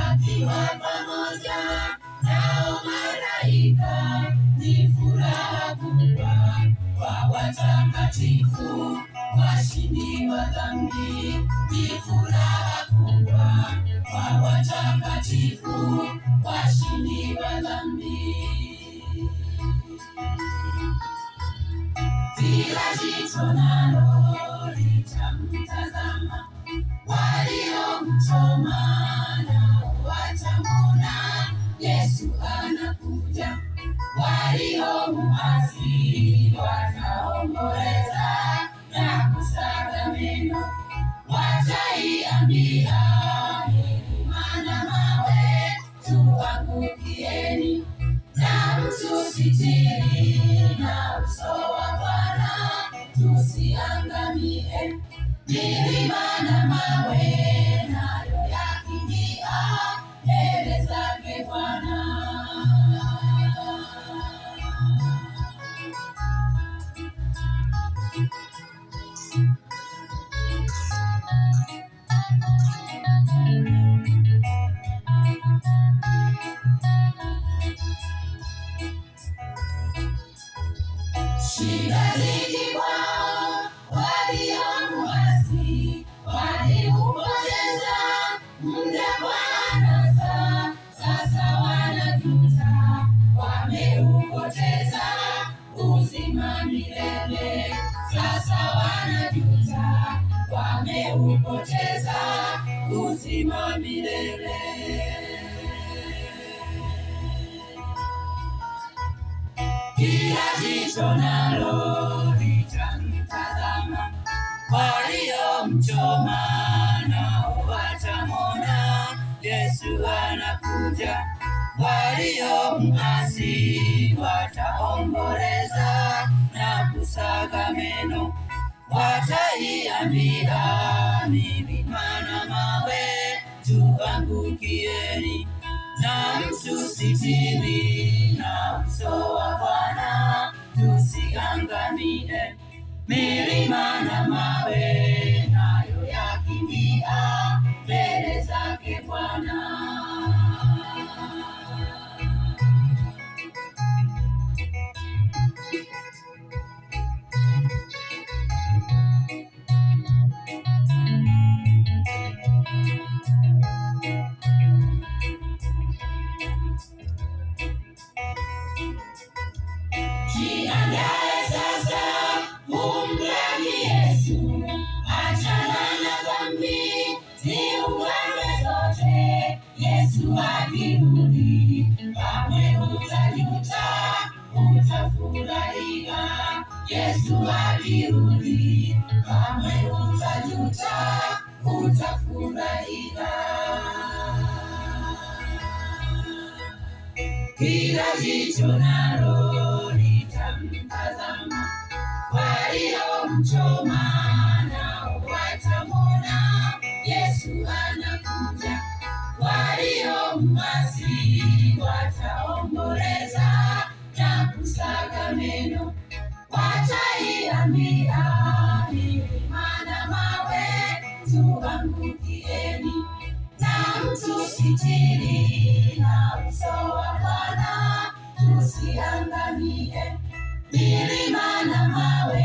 Akiwa pamoja nao malaika, ni furaha kubwa kwa watakatifu, washindi wa dhambi. Ni furaha kubwa kwa watakatifu, washindi wa dhambi. Kila jicho nalo litamtazama, waliomchoma Yesu anakuja, waliomuasi wataomboleza na kusaga meno, wataiambia milima na mawe, tuangukieni, na mtusitiri na uso wa Bwana, tusiangamie. Milima na mawe nayo yakimbia mbele zake Bwana. Shida nyingi kwao waliomuasi, waliupoteza muda kwa anasa, sasa wanajuta, wameupoteza uzima milele. Sasa wanajuta, wameupoteza uzima milele. Kila jicho nalo litamtazama, waliomchoma nao watamwona. Yesu anakuja, waliomuasi wataomboleza na kusaga meno, wataiambia milima na mawe, tuangukieni, na mtusitiri na uso wa Bwana, tusiangamie. Milima na mawe nayo yakimbia mbele zake Bwana. Jiandae sasa kumlaki Yesu, achana na dhambi, ziungane zote. Yesu akirudi, kamwe hutajuta, utafurahia. Yesu akirudi, kamwe hutajuta, utafurahia. Kila jicho nalo litamtazama, waliomchoma nao watamwona. Yesu anakuja, waliomuasi wataomboleza na kusaga meno, wataiambia milima na mawe, tuangukieni, na mtusitiri na uso wa Bwana, tusiangamie. Milima na mawe